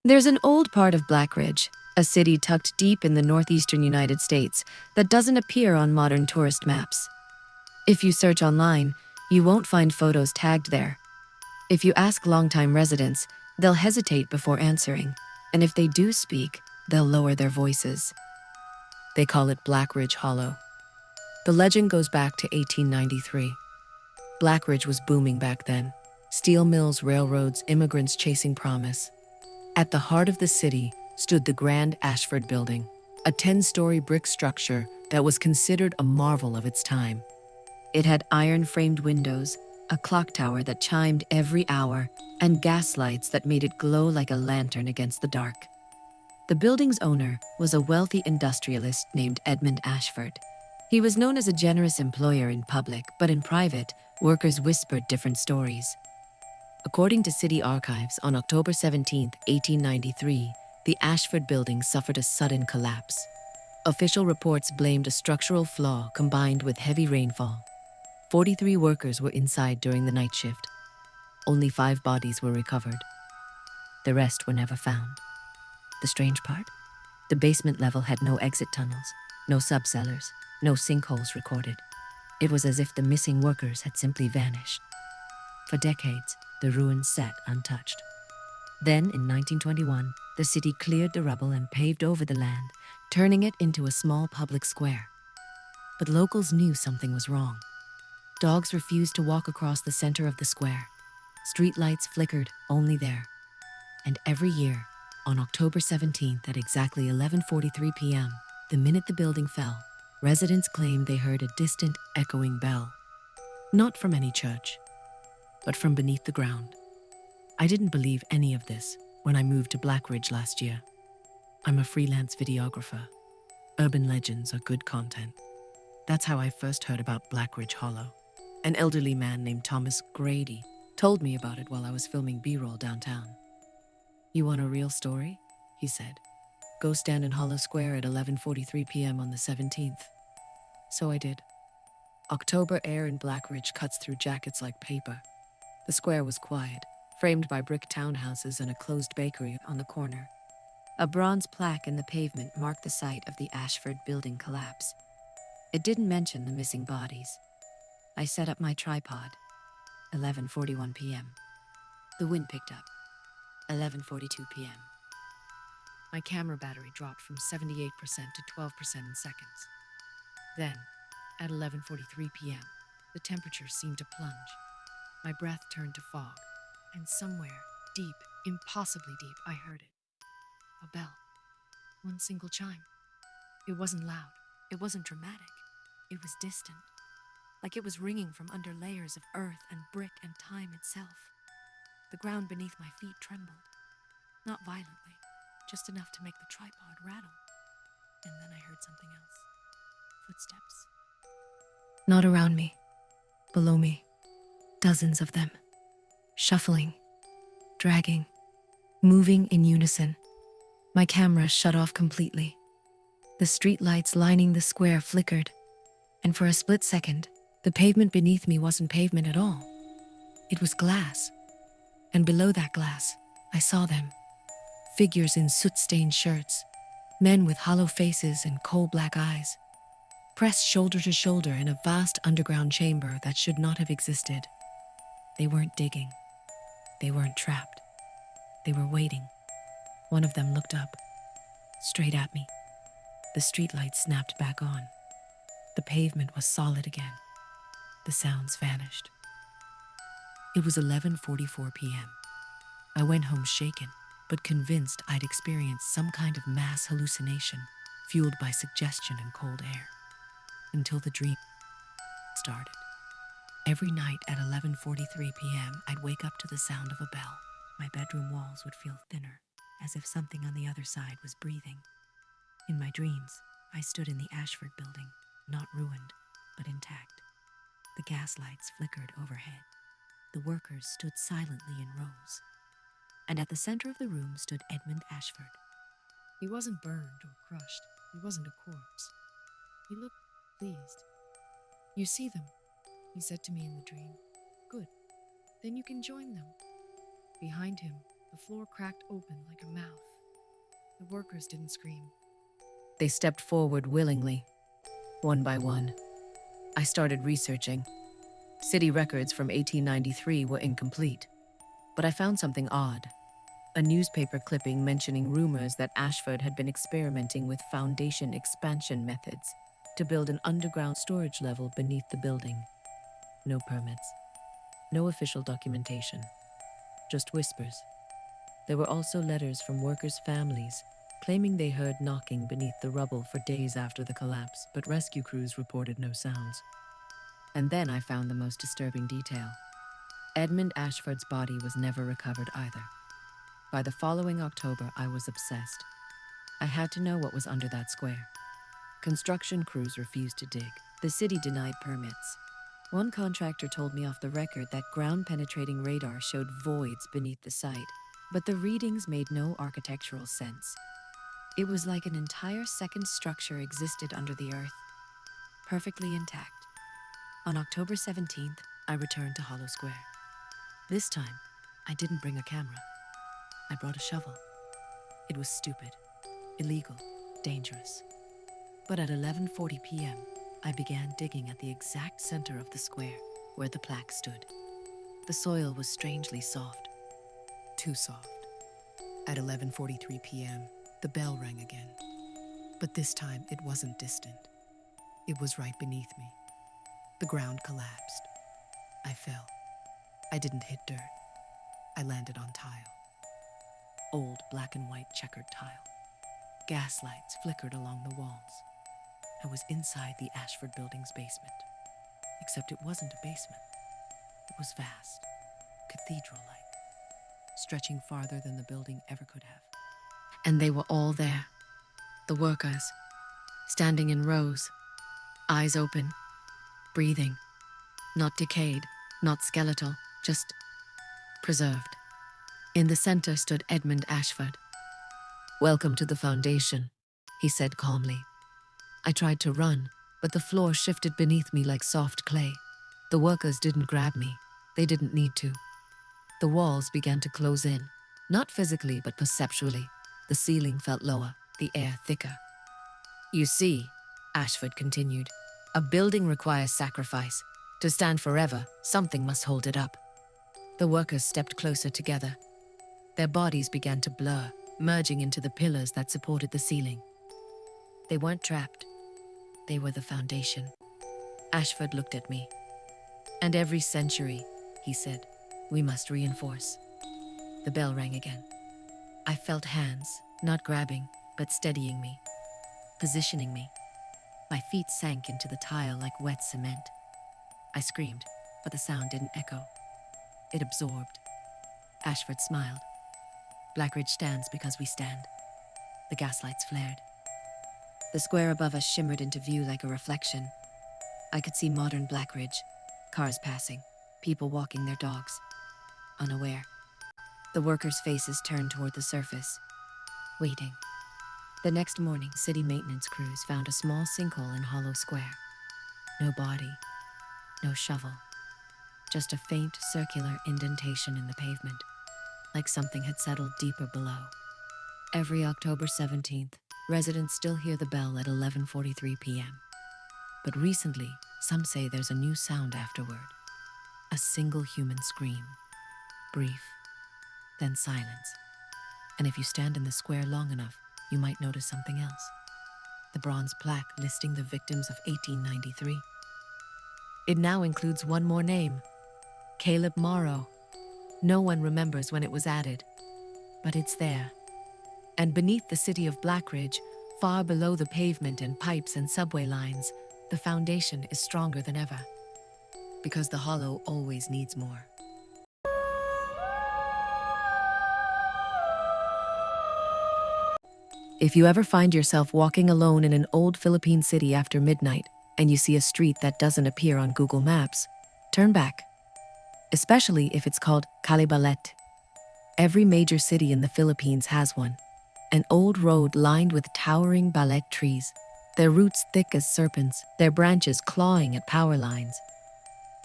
There's an old part of Blackridge, a city tucked deep in the northeastern United States, that doesn't appear on modern tourist maps. If you search online, you won't find photos tagged there. If you ask longtime residents, they'll hesitate before answering, and if they do speak, they'll lower their voices. They call it Blackridge Hollow. The legend goes back to 1893. Blackridge was booming back then. Steel mills, railroads, immigrants chasing promise. At the heart of the city stood the Grand Ashford Building, a 10-story brick structure that was considered a marvel of its time. It had iron-framed windows, a clock tower that chimed every hour, and gas lights that made it glow like a lantern against the dark. The building's owner was a wealthy industrialist named Edmund Ashford. He was known as a generous employer in public, but in private, workers whispered different stories. According to city archives, on October 17, 1893, the Ashford Building suffered a sudden collapse. Official reports blamed a structural flaw combined with heavy rainfall. 43 workers were inside during the night shift. Only 5 bodies were recovered. The rest were never found. The strange part? The basement level had no exit tunnels, no subcellars, no sinkholes recorded. It was as if the missing workers had simply vanished. For decades, the ruins sat untouched. Then, in 1921, the city cleared the rubble and paved over the land, turning it into a small public square. But locals knew something was wrong. Dogs refused to walk across the center of the square. Streetlights flickered only there. And every year, on October 17th at exactly 11:43 p.m., the minute the building fell, residents claimed they heard a distant, echoing bell. Not from any church, but from beneath the ground. I didn't believe any of this when I moved to Blackridge last year. I'm a freelance videographer. Urban legends are good content. That's how I first heard about Blackridge Hollow. An elderly man named Thomas Grady told me about it while I was filming B-roll downtown. "You want a real story?" he said. "Go stand in Hollow Square at 11:43 p.m. on the 17th. So I did. October air in Blackridge cuts through jackets like paper. The square was quiet, framed by brick townhouses and a closed bakery on the corner. A bronze plaque in the pavement marked the site of the Ashford Building collapse. It didn't mention the missing bodies. I set up my tripod. 11:41 p.m. The wind picked up. 11:42 p.m. My camera battery dropped from 78% to 12% in seconds. Then, at 11:43 p.m., the temperature seemed to plunge. My breath turned to fog, and somewhere, deep, impossibly deep, I heard it. A bell. One single chime. It wasn't loud. It wasn't dramatic. It was distant. Like it was ringing from under layers of earth and brick and time itself. The ground beneath my feet trembled. Not violently, just enough to make the tripod rattle. And then I heard something else. Footsteps. Not around me. Below me. Dozens of them. Shuffling. Dragging. Moving in unison. My camera shut off completely. The streetlights lining the square flickered. And for a split second, the pavement beneath me wasn't pavement at all. It was glass. And below that glass, I saw them. Figures in soot-stained shirts. Men with hollow faces and coal-black eyes. Pressed shoulder to shoulder in a vast underground chamber that should not have existed. They weren't digging. They weren't trapped. They were waiting. One of them looked up, straight at me. The streetlight snapped back on. The pavement was solid again. The sounds vanished. It was 11:44 p.m. I went home shaken, but convinced I'd experienced some kind of mass hallucination, fueled by suggestion and cold air. Until the dream started. Every night at 11:43 p.m., I'd wake up to the sound of a bell. My bedroom walls would feel thinner, as if something on the other side was breathing. In my dreams, I stood in the Ashford Building, not ruined, but intact. The gas lights flickered overhead. The workers stood silently in rows. And at the center of the room stood Edmund Ashford. He wasn't burned or crushed. He wasn't a corpse. He looked pleased. "You see them," he said to me in the dream. "Good. Then you can join them." Behind him, The floor cracked open like a mouth. The workers didn't scream. They stepped forward willingly, one by one. I started researching. City records from 1893 were incomplete, but I found something odd. A newspaper clipping mentioning rumors that Ashford had been experimenting with foundation expansion methods to build an underground storage level beneath the building. No permits, no official documentation, just whispers. There were also letters from workers' families claiming they heard knocking beneath the rubble for days after the collapse, but rescue crews reported no sounds. And then I found the most disturbing detail. Edmund Ashford's body was never recovered either. By the following October, I was obsessed. I had to know what was under that square. Construction crews refused to dig. The city denied permits. One contractor told me off the record that ground-penetrating radar showed voids beneath the site, but the readings made no architectural sense. It was like an entire second structure existed under the earth, perfectly intact. On October 17th, I returned to Hollow Square. This time, I didn't bring a camera. I brought a shovel. It was stupid, illegal, dangerous. But at 11:40 p.m., I began digging at the exact center of the square where the plaque stood. The soil was strangely soft. Too soft. At 11:43 p.m., the bell rang again. But this time, it wasn't distant. It was right beneath me. The ground collapsed. I fell. I didn't hit dirt. I landed on tile. Old black and white checkered tile. Gas lights flickered along the walls. I was inside the Ashford building's basement. Except it wasn't a basement. It was vast, cathedral-like, stretching farther than the building ever could have. And they were all there. The workers, standing in rows, eyes open, breathing, not decayed, not skeletal, just preserved. In the center stood Edmund Ashford. "Welcome to the foundation," he said calmly. I tried to run, but the floor shifted beneath me like soft clay. The workers didn't grab me. They didn't need to. The walls began to close in, not physically but perceptually. The ceiling felt lower, the air thicker. "You see," Ashford continued, "a building requires sacrifice. To stand forever, something must hold it up." The workers stepped closer together. Their bodies began to blur, merging into the pillars that supported the ceiling. They weren't trapped. They were the foundation. Ashford looked at me. "And every century," he said, "we must reinforce." The bell rang again. I felt hands, not grabbing, but steadying me, positioning me. My feet sank into the tile like wet cement. I screamed, but the sound didn't echo. It absorbed. Ashford smiled. "Blackridge stands because we stand." The gaslights flared. The square above us shimmered into view like a reflection. I could see modern Blackridge, cars passing, people walking their dogs, unaware. The workers' faces turned toward the surface, waiting. The next morning, city maintenance crews found a small sinkhole in Hollow Square. No body, no shovel, just a faint circular indentation in the pavement, like something had settled deeper below. Every October 17th, residents still hear the bell at 11:43 p.m. But recently, some say there's a new sound afterward. A single human scream. Brief, then silence. And if you stand in the square long enough, you might notice something else. The bronze plaque listing the victims of 1893. It now includes one more name, Caleb Morrow. No one remembers when it was added, but it's there. And beneath the city of Blackridge, far below the pavement and pipes and subway lines, the foundation is stronger than ever. Because the hollow always needs more. If you ever find yourself walking alone in an old Philippine city after midnight and you see a street that doesn't appear on Google Maps, turn back. Especially if it's called Calle Balete. Every major city in the Philippines has one. An old road lined with towering balete trees, their roots thick as serpents, their branches clawing at power lines.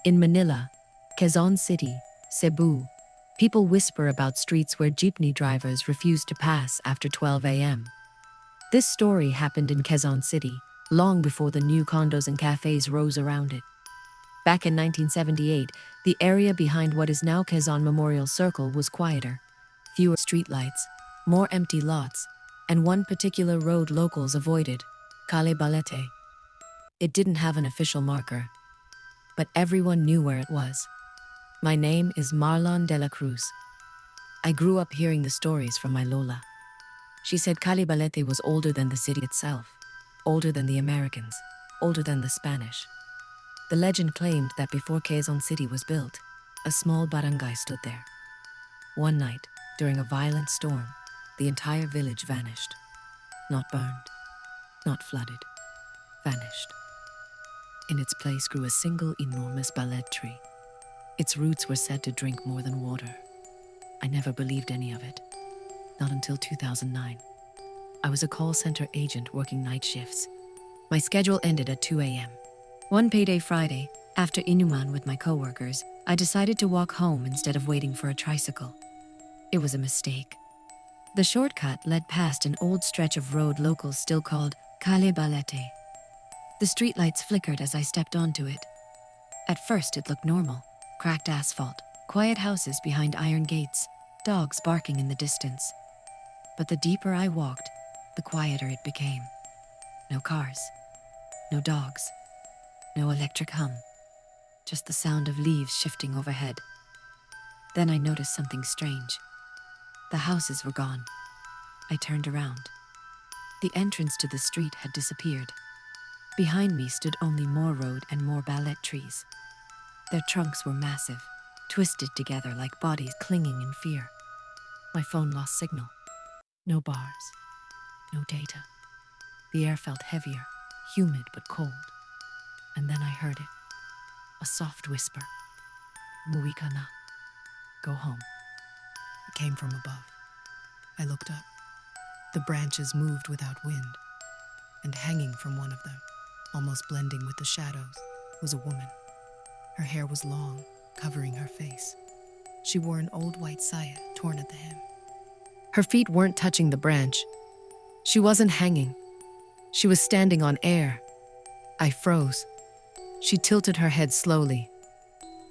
In Manila, Quezon City, Cebu, People whisper about streets where jeepney drivers refuse to pass after 12 a.m. This story happened in Quezon City, long before the new condos and cafes rose around it. Back in 1978, the area behind what is now Quezon Memorial Circle was quieter. Fewer streetlights, more empty lots, and one particular road locals avoided, Calle Balete. It didn't have an official marker, but everyone knew where it was. My name is Marlon Cruz. I grew up hearing the stories from my Lola. She said Calle Balete was older than the city itself, older than the Americans, older than the Spanish. The legend claimed that before Quezon City was built, a small barangay stood there. One night, during a violent storm, the entire village vanished. Not burned, not flooded, vanished. In its place grew a single enormous balete tree. Its roots were said to drink more than water. I never believed any of it. Not until 2009. I was a call center agent working night shifts. My schedule ended at 2 a.m. One payday Friday, after Inuman with my coworkers, I decided to walk home instead of waiting for a tricycle. It was a mistake. The shortcut led past an old stretch of road locals still called Calle Balete. The streetlights flickered as I stepped onto it. At first it looked normal. Cracked asphalt, quiet houses behind iron gates, dogs barking in the distance. But the deeper I walked, the quieter it became. No cars, no dogs, no electric hum, just the sound of leaves shifting overhead. Then I noticed something strange. The houses were gone. I turned around. The entrance to the street had disappeared. Behind me stood only more road and more balete trees. Their trunks were massive, twisted together like bodies clinging in fear. My phone lost signal. No bars, no data. The air felt heavier, humid but cold. And then I heard it. A soft whisper. Umuwi ka na. Go home. It came from above. I looked up. The branches moved without wind. And hanging from one of them, almost blending with the shadows, was a woman. Her hair was long, covering her face. She wore an old white saya torn at the hem. Her feet weren't touching the branch. She wasn't hanging. She was standing on air. I froze. She tilted her head slowly.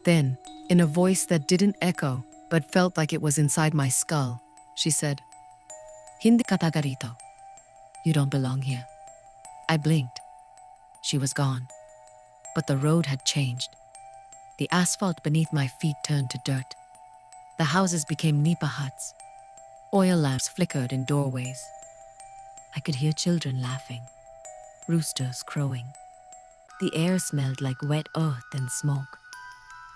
Then, in a voice that didn't echo, but felt like it was inside my skull, she said, "Hindi ka taga rito. You don't belong here." I blinked. She was gone. But the road had changed. The asphalt beneath my feet turned to dirt. The houses became nipa huts. Oil lamps flickered in doorways. I could hear children laughing, roosters crowing. The air smelled like wet earth and smoke.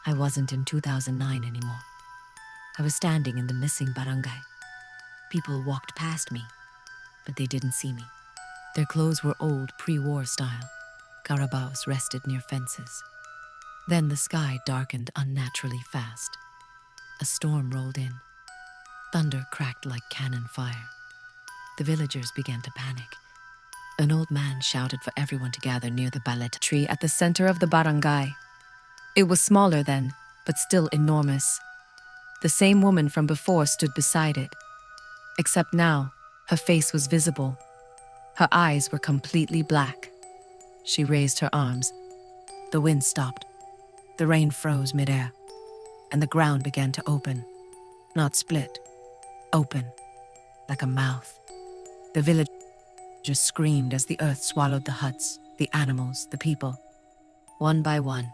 I wasn't in 2009 anymore. I was standing in the missing barangay. People walked past me, but they didn't see me. Their clothes were old, pre-war style. Carabaos rested near fences. Then the sky darkened unnaturally fast. A storm rolled in. Thunder cracked like cannon fire. The villagers began to panic. An old man shouted for everyone to gather near the balete tree at the center of the barangay. It was smaller then, but still enormous. The same woman from before stood beside it. Except now, her face was visible. Her eyes were completely black. She raised her arms. The wind stopped. The rain froze midair, and the ground began to open. Not split, open, like a mouth. The villagers screamed as the earth swallowed the huts, the animals, the people. One by one.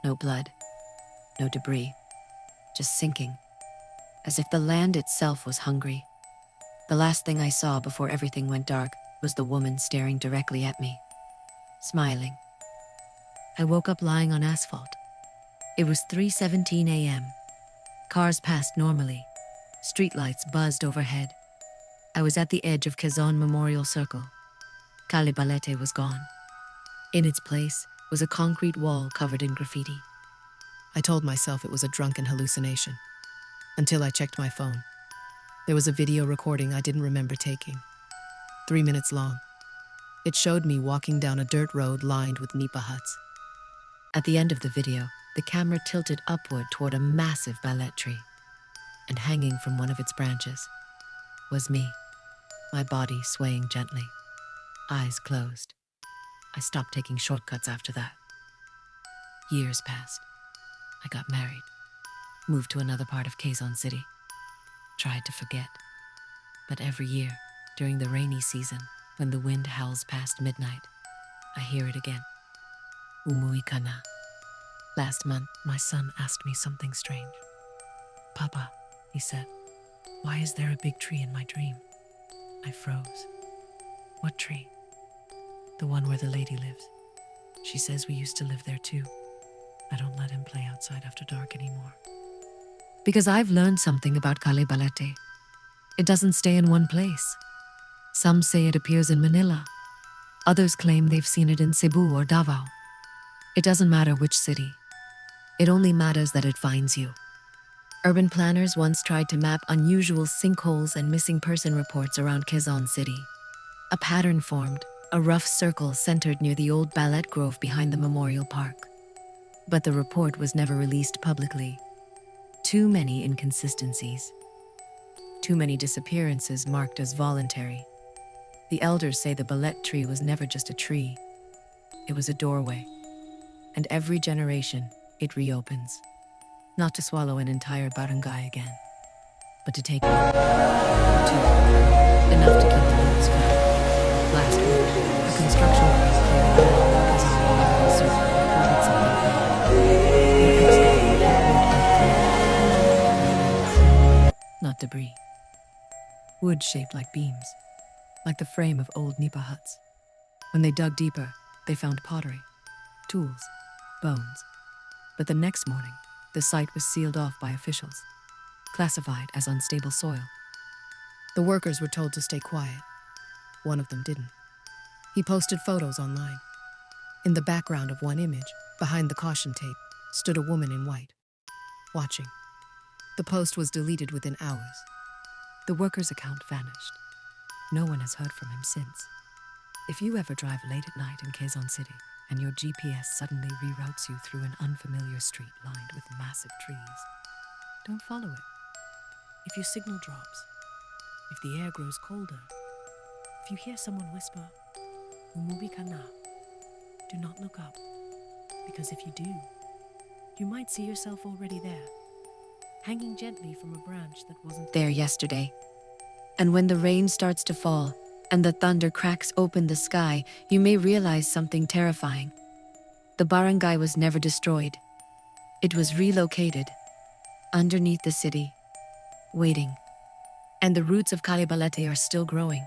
No blood, no debris, just sinking, as if the land itself was hungry. The last thing I saw before everything went dark was the woman staring directly at me, smiling. I woke up lying on asphalt. It was 3:17 a.m. Cars passed normally. Streetlights buzzed overhead. I was at the edge of Quezon Memorial Circle. Calle Balete was gone. In its place was a concrete wall covered in graffiti. I told myself it was a drunken hallucination, until I checked my phone. There was a video recording I didn't remember taking. 3 minutes long. It showed me walking down a dirt road lined with nipa huts. At the end of the video, the camera tilted upward toward a massive balete tree. and hanging from one of its branches was me, my body swaying gently, eyes closed. I stopped taking shortcuts after that. Years passed. I got married, moved to another part of Quezon City, tried to forget. But every year, during the rainy season, when the wind howls past midnight, I hear it again. Umuwi ka na. Last month, my son asked me something strange. Papa, he said, why is there a big tree in my dream? I froze. What tree? The one where the lady lives. She says we used to live there too. I don't let him play outside after dark anymore. Because I've learned something about Calle Balete. It doesn't stay in one place. Some say it appears in Manila. Others claim they've seen it in Cebu or Davao. It doesn't matter which city. It only matters that it finds you. Urban planners once tried to map unusual sinkholes and missing person reports around Quezon City. A pattern formed, a rough circle centered near the old ballet grove behind the Memorial Park. But the report was never released publicly. Too many inconsistencies. Too many disappearances marked as voluntary. The elders say the ballet tree was never just a tree. It was a doorway. And every generation, it reopens. Not to swallow an entire barangay again, but to take one or two, enough to keep the roots flat. Last week, a construction crew clearing land near Quezon City reported something odd. Their excavator report unclear. Not debris. Wood shaped like beams, like the frame of old nipa huts. When they dug deeper, they found pottery, tools, bones. But the next morning, the site was sealed off by officials, classified as unstable soil. The workers were told to stay quiet. One of them didn't. He posted photos online. In the background of one image, behind the caution tape, stood a woman in white, watching. The post was deleted within hours. The worker's account vanished. No one has heard from him since. If you ever drive late at night in Quezon City and your GPS suddenly reroutes you through an unfamiliar street lined with massive trees, don't follow it. If your signal drops, if the air grows colder, if you hear someone whisper, "Umuwi ka na," do not look up, because if you do, you might see yourself already there, hanging gently from a branch that wasn't there yesterday. And when the rain starts to fall and the thunder cracks open the sky, you may realize something terrifying. The barangay was never destroyed. It was relocated underneath the city, waiting. And the roots of Calle Balete are still growing.